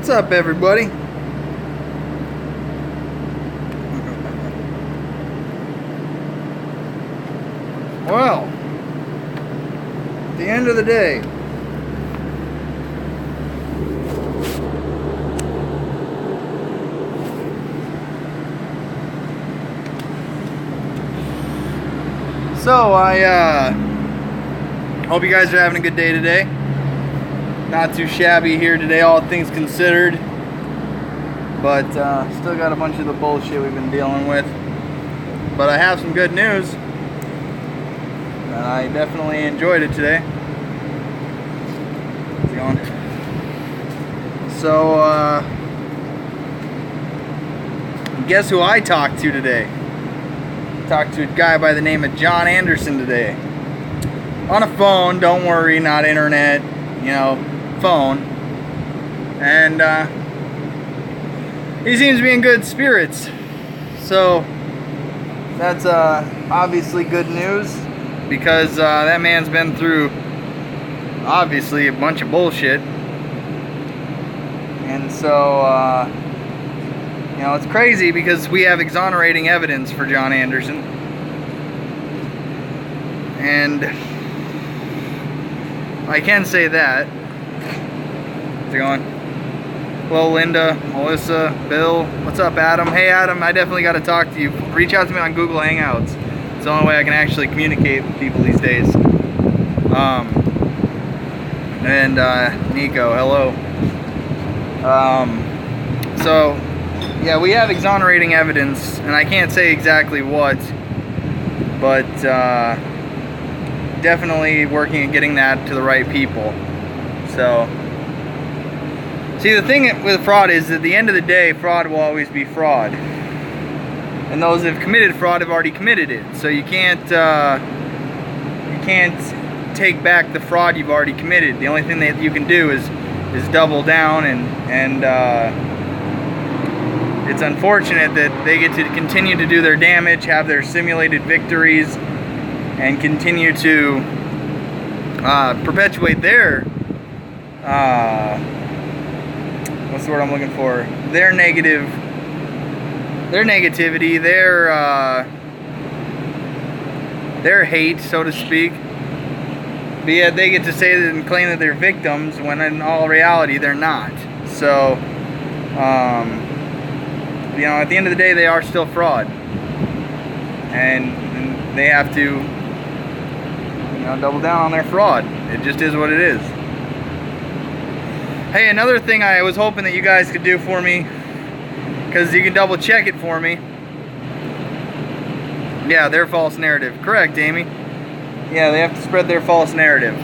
What's up, everybody? Well, at the end of the day, so I hope you guys are having a good day today. Not too shabby here today, all things considered, but still got a bunch of the bullshit we've been dealing with. But I have some good news, and I definitely enjoyed it today. How's it going? So, guess who I talked to today? Talked to a guy by the name of John Anderson today. On a phone, don't worry, not internet, you know, phone. And he seems to be in good spirits. So that's obviously good news, because that man's been through obviously a bunch of bullshit. And so you know, it's crazy because we have exonerating evidence for John Anderson. And I can say that. How's it going? Hello, Linda, Melissa, Bill. What's up, Adam? Hey, Adam, I definitely got to talk to you. Reach out to me on Google Hangouts. It's the only way I can actually communicate with people these days. And Nico, hello. So, yeah, we have exonerating evidence, and I can't say exactly what, but definitely working at getting that to the right people. So, see, the thing with fraud is, at the end of the day, fraud will always be fraud. And those that have committed fraud have already committed it. So you can't take back the fraud you've already committed. The only thing that you can do is double down, and it's unfortunate that they get to continue to do their damage, have their simulated victories, and continue to perpetuate their what's the word I'm looking for? Their negativity, their hate, so to speak. But yet they get to say that and claim that they're victims, when in all reality they're not. So, you know, at the end of the day, they are still fraud, and they have to, you know, double down on their fraud. It just is what it is. Hey, another thing I was hoping that you guys could do for me, because you can double check it for me. Yeah, their false narrative. Correct, Amy. Yeah, they have to spread their false narrative,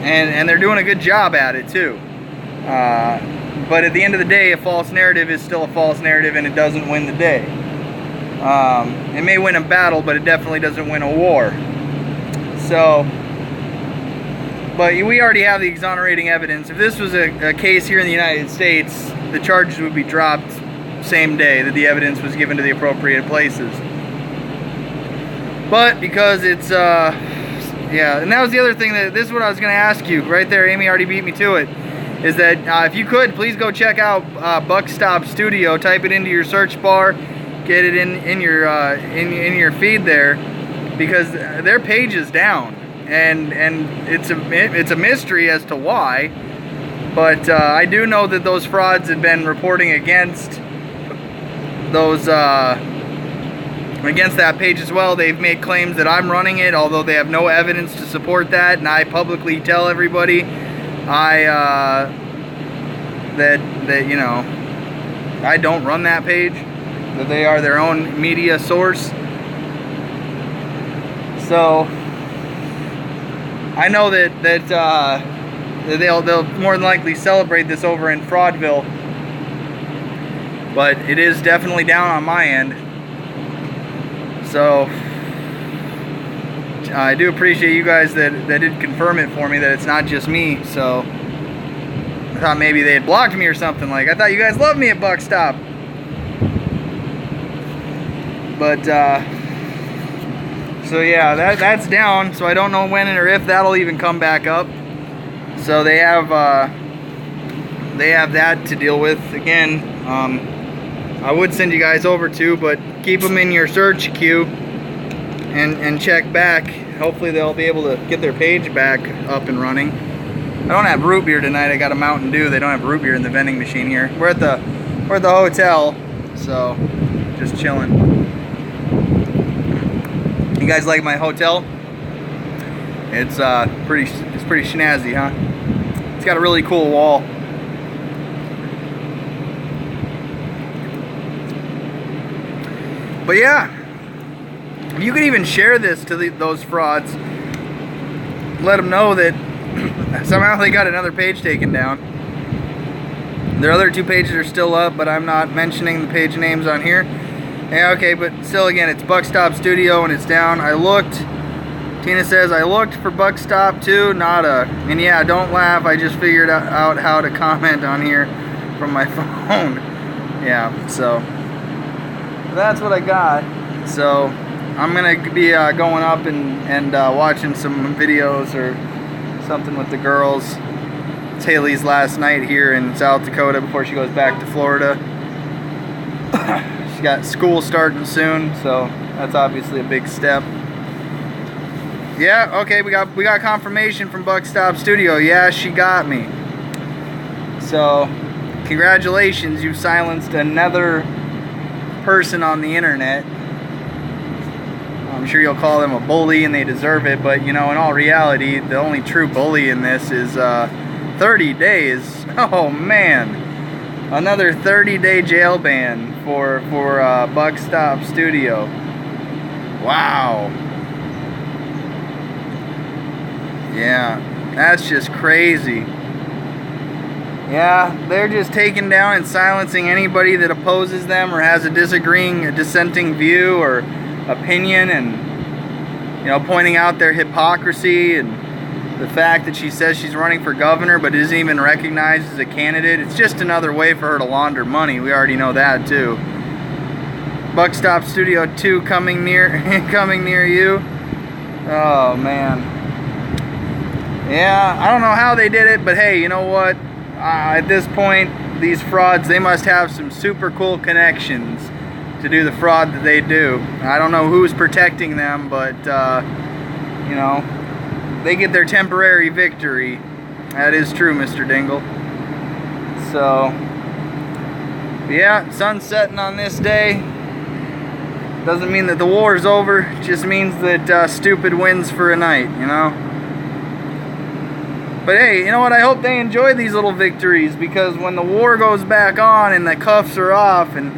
and they're doing a good job at it too. But at the end of the day, a false narrative is still a false narrative, and it doesn't win the day. It may win a battle, but it definitely doesn't win a war. So, but we already have the exonerating evidence. If this was a case here in the United States, the charges would be dropped same day that the evidence was given to the appropriate places. But because it's, yeah, and that was the other thing, that this is what I was going to ask you right there. Amy already beat me to it. Is that if you could, please go check out Buckstop Studio. Type it into your search bar, get it in your feed there, because their page is down, and it's a mystery as to why. But I do know that those frauds have been reporting against those against that page as well. They've made claims that I'm running it, although they have no evidence to support that, and I publicly tell everybody that you know, I don't run that page, that they are their own media source. So I know that they'll more than likely celebrate this over in Fraudville, but it is definitely down on my end. So I do appreciate you guys that did confirm it for me, that it's not just me. So I thought maybe they had blocked me or something. Like, I thought you guys loved me at Buckstop. But so yeah, that's down. So I don't know when or if that'll even come back up. So they have they have that to deal with. Again, I would send you guys over to, but keep them in your search queue and check back. Hopefully they'll be able to get their page back up and running. I don't have root beer tonight. I got a Mountain Dew. They don't have root beer in the vending machine here. We're at the hotel, so just chilling. You guys like my hotel? It's pretty snazzy, huh? It's got a really cool wall. But yeah, you could even share this to those frauds. Let them know that somehow they got another page taken down. Their other 2 pages are still up, but I'm not mentioning the page names on here. Yeah, okay, but still, again, it's Buckstop Studio and it's down. I looked. Tina says, I looked for Buckstop too, nada. And yeah, don't laugh, I just figured out how to comment on here from my phone. Yeah, so that's what I got. So I'm gonna be going up and watching some videos or something with the girls. It's Haley's last night here in South Dakota before she goes back to Florida. She's got school starting soon, so that's obviously a big step. Yeah, okay, we got confirmation from Buckstop Studio. Yeah, she got me. So, congratulations, you silenced another person on the internet. I'm sure you'll call them a bully and they deserve it, but you know, in all reality, the only true bully in this is 30 days. Oh man, another 30-day jail ban for Buckstop Studio. Wow. Yeah, that's just crazy. Yeah, they're just taking down and silencing anybody that opposes them or has a dissenting view or opinion, and you know, pointing out their hypocrisy and the fact that she says she's running for governor but isn't even recognized as a candidate. It's just another way for her to launder money. We already know that too. Buckstop Studio 2 coming near you. Oh man. Yeah, I don't know how they did it, but hey, you know what? At this point, these frauds, they must have some super cool connections to do the fraud that they do. I don't know who's protecting them, but, you know, they get their temporary victory. That is true, Mr. Dingle. So, yeah, sun's setting on this day. Doesn't mean that the war is over. It just means that stupid wins for a night, you know? But hey, you know what? I hope they enjoy these little victories, because when the war goes back on and the cuffs are off and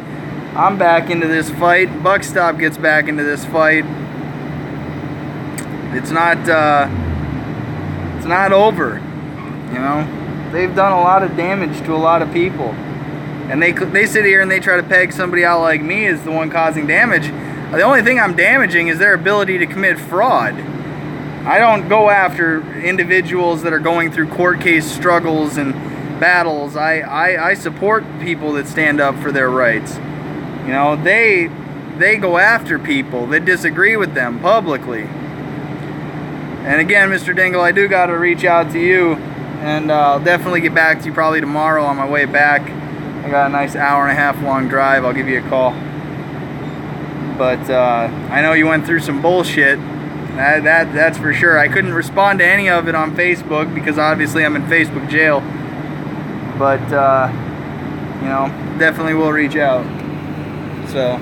I'm back into this fight, Buckstop gets back into this fight, it's not over. You know, they've done a lot of damage to a lot of people, and they sit here and they try to peg somebody out like me as the one causing damage. The only thing I'm damaging is their ability to commit fraud. I don't go after individuals that are going through court case struggles and battles. I support people that stand up for their rights. You know, they go after people that disagree with them publicly. And again, Mr. Dingle, I do got to reach out to you, and I'll definitely get back to you probably tomorrow on my way back. I got a nice hour-and-a-half long drive. I'll give you a call. But I know you went through some bullshit. That's for sure. I couldn't respond to any of it on Facebook because obviously I'm in Facebook jail. But, you know, definitely will reach out. So,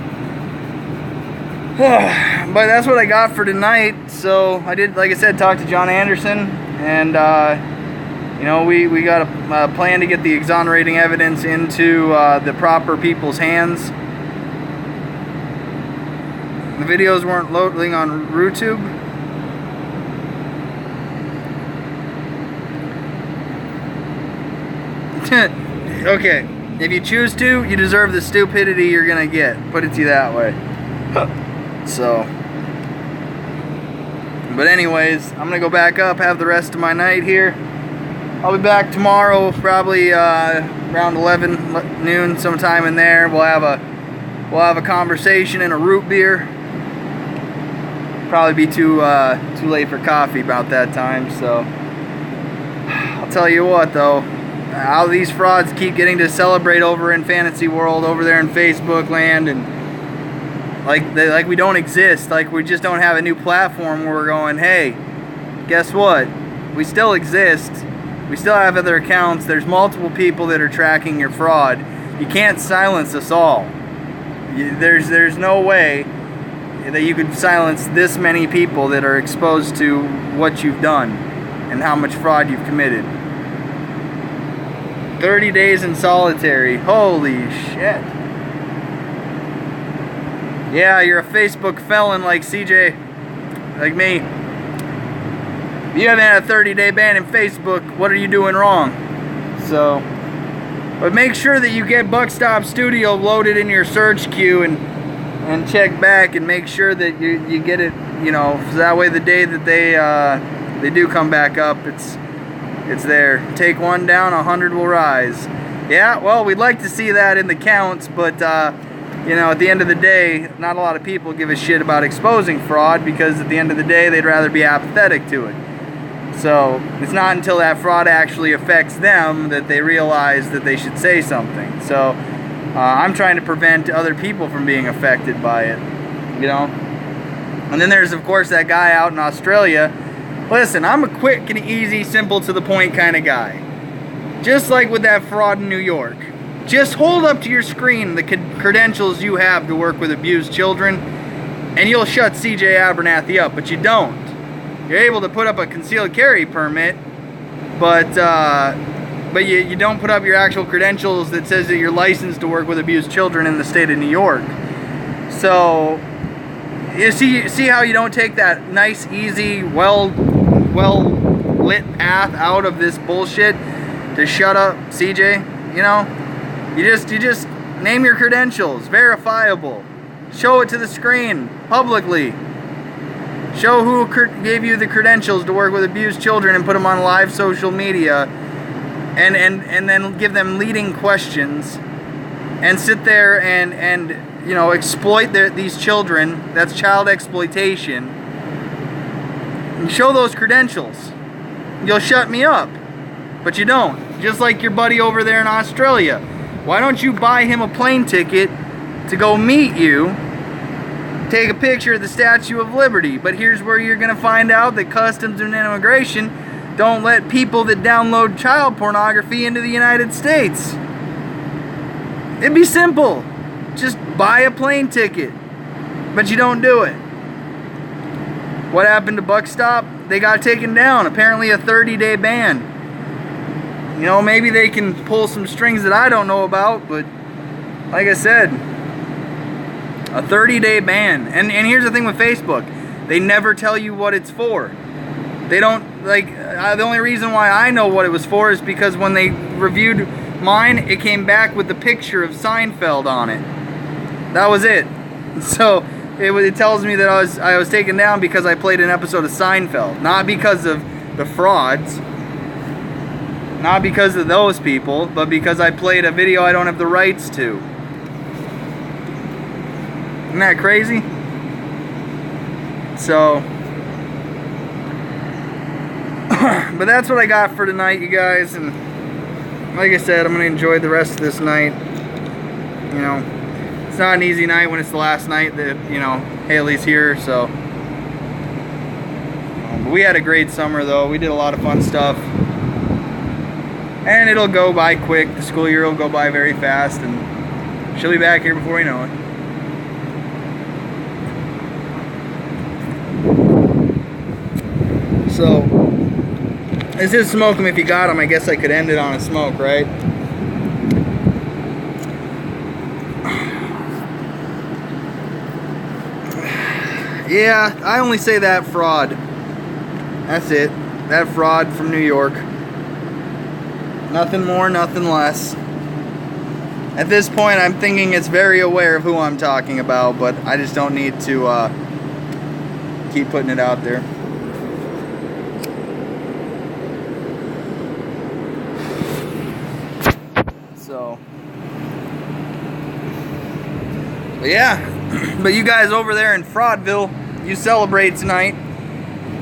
but that's what I got for tonight. So I did, like I said, talk to John Anderson, and you know, we got a plan to get the exonerating evidence into the proper people's hands. The videos weren't loading on RooTube. Okay, if you choose to, you deserve the stupidity you're gonna get. Put it to you that way. So, but anyways, I'm gonna go back up, have the rest of my night here. I'll be back tomorrow, probably around 11 noon, sometime in there. We'll have a conversation and a root beer. Probably be too late for coffee about that time. So I'll tell you what, though, how these frauds keep getting to celebrate over in fantasy world, over there in Facebook land, and like we don't exist, like we just don't have a new platform where we're going, hey, guess what? We still exist. We still have other accounts. There's multiple people that are tracking your fraud. You can't silence us all. There's no way that you could silence this many people that are exposed to what you've done and how much fraud you've committed. 30 days in solitary. Holy shit. Yeah, you're a Facebook felon like CJ, like me. If you haven't had a 30-day ban in Facebook, what are you doing wrong? So, but make sure that you get Buckstop Studio loaded in your search queue and check back and make sure that you get it, you know, so that way the day that they do come back up, it's there. Take one down, 100 will rise. Yeah, well, we'd like to see that in the counts, but you know, at the end of the day, not a lot of people give a shit about exposing fraud, because at the end of the day, they'd rather be apathetic to it. So it's not until that fraud actually affects them that they realize that they should say something. So I'm trying to prevent other people from being affected by it, you know. And then there's, of course, that guy out in Australia. Listen, I'm a quick and easy, simple to the point kind of guy. Just like with that fraud in New York. Just hold up to your screen the credentials you have to work with abused children, and you'll shut CJ Abernathy up, but you don't. You're able to put up a concealed carry permit, but you don't put up your actual credentials that says that you're licensed to work with abused children in the state of New York. So, you see how you don't take that nice, easy, well lit path out of this bullshit to shut up CJ, you know? You just name your credentials, verifiable. Show it to the screen, publicly. Show who gave you the credentials to work with abused children and put them on live social media, and then give them leading questions, and sit there and you know, exploit these children. That's child exploitation. And show those credentials. You'll shut me up, but you don't. Just like your buddy over there in Australia. Why don't you buy him a plane ticket to go meet you, take a picture of the Statue of Liberty? But here's where you're going to find out that Customs and Immigration don't let people that download child pornography into the United States. It'd be simple. Just buy a plane ticket. But you don't do it. What happened to Buckstop? They got taken down. Apparently a 30-day ban. You know, maybe they can pull some strings that I don't know about, but like I said, a 30-day ban. And here's the thing with Facebook. They never tell you what it's for. They don't, like, the only reason why I know what it was for is because when they reviewed mine, it came back with the picture of Seinfeld on it. That was it. So it tells me that I was taken down because I played an episode of Seinfeld, not because of the frauds. Not because of those people, but because I played a video I don't have the rights to. Isn't that crazy? So, but that's what I got for tonight, you guys. And like I said, I'm going to enjoy the rest of this night. You know, it's not an easy night when it's the last night that, you know, Haley's here, so. But we had a great summer, though. We did a lot of fun stuff. And it'll go by quick. The school year will go by very fast, and she'll be back here before we know it. So, this is Smoke 'em if you got 'em. I guess I could end it on a smoke, right? Yeah, I only say that fraud. That's it. That fraud from New York. Nothing more, nothing less. At this point, I'm thinking it's very aware of who I'm talking about, but I just don't need to keep putting it out there. So, but yeah, but you guys over there in Fraudville, you celebrate tonight.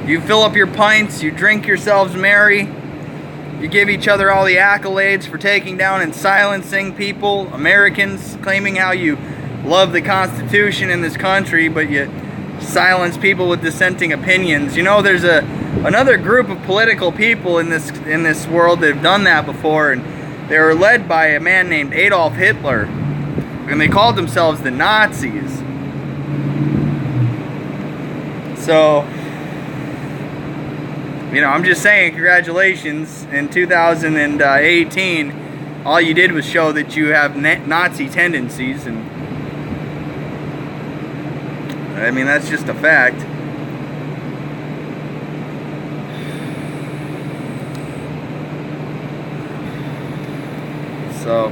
You fill up your pints, you drink yourselves merry. You give each other all the accolades for taking down and silencing people, Americans, claiming how you love the Constitution in this country, but you silence people with dissenting opinions. You know, there's another group of political people in this world that have done that before, and they were led by a man named Adolf Hitler, and they called themselves the Nazis. So, you know, I'm just saying, congratulations. In 2018, all you did was show that you have Nazi tendencies, and I mean, that's just a fact. So,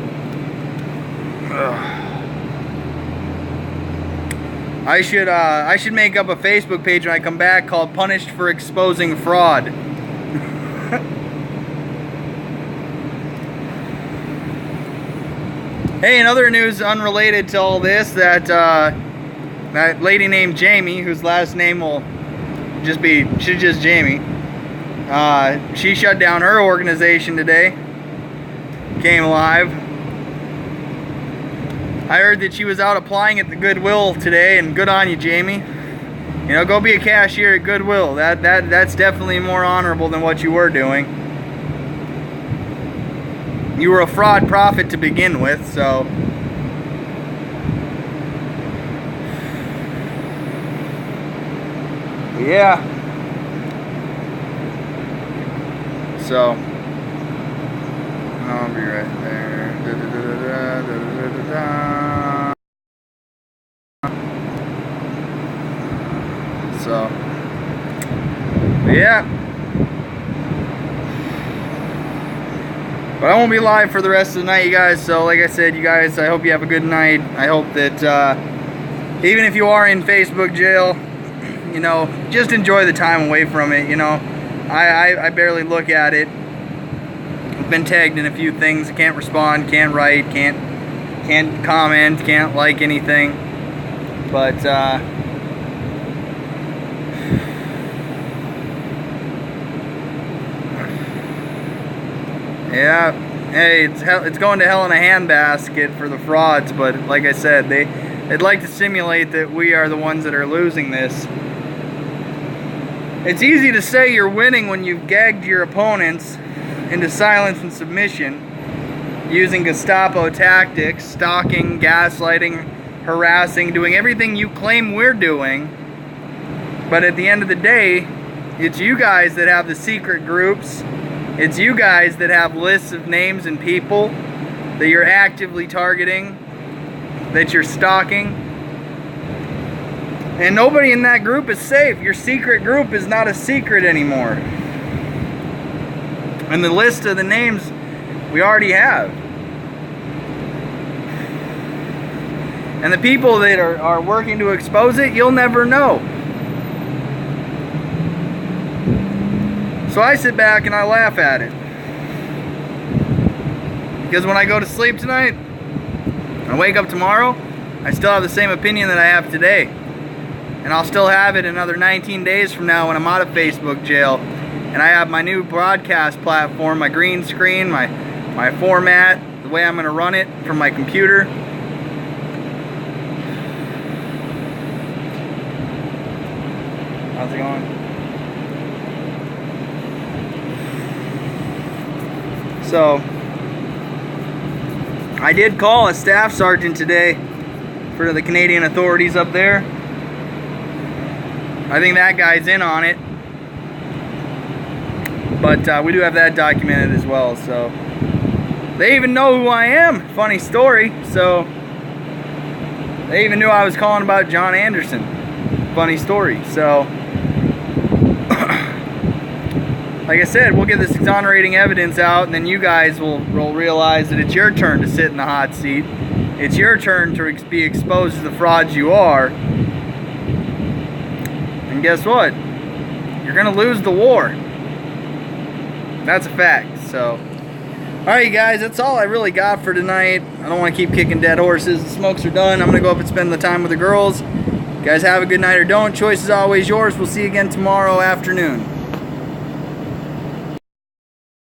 I should make up a Facebook page when I come back called Punished for Exposing Fraud. Hey, in other news unrelated to all this, that lady named Jamie, whose last name will just be, she's just Jamie, she shut down her organization today, came live. I heard that she was out applying at the Goodwill today, and good on you, Jamie. You know, go be a cashier at Goodwill. That's definitely more honorable than what you were doing. You were a fraud prophet to begin with, so yeah. So I'll be right there. So, yeah. But I won't be live for the rest of the night, you guys. So, like I said, you guys, I hope you have a good night. I hope that even if you are in Facebook jail, you know, just enjoy the time away from it. You know, I barely look at it. I've been tagged in a few things. I can't respond, can't write, can't comment, can't like anything. But yeah, hey, it's going to hell in a handbasket for the frauds. But like I said, they'd like to simulate that we are the ones that are losing this. It's easy to say you're winning when you've gagged your opponents into silence and submission using Gestapo tactics, stalking, gaslighting, harassing, doing everything you claim we're doing. But at the end of the day, it's you guys that have the secret groups. It's you guys that have lists of names and people that you're actively targeting, that you're stalking. And nobody in that group is safe. Your secret group is not a secret anymore. And the list of the names we already have. And the people that are working to expose it, you'll never know. So I sit back and I laugh at it. Because when I go to sleep tonight, and I wake up tomorrow, I still have the same opinion that I have today. And I'll still have it another 19 days from now when I'm out of Facebook jail. And I have my new broadcast platform, my green screen, my format, the way I'm going to run it from my computer. How's it going? So, I did call a staff sergeant today for the Canadian authorities up there. I think that guy's in on it. But we do have that documented as well. So, they even know who I am. Funny story. So, they even knew I was calling about John Anderson. Funny story. So, like I said, we'll get this exonerating evidence out, and then you guys will realize that it's your turn to sit in the hot seat. It's your turn to be exposed to the frauds you are. And guess what? You're going to lose the war. That's a fact. So, alright guys, that's all I really got for tonight. I don't want to keep kicking dead horses. The smokes are done. I'm going to go up and spend the time with the girls. You guys have a good night or don't. Choice is always yours. We'll see you again tomorrow afternoon.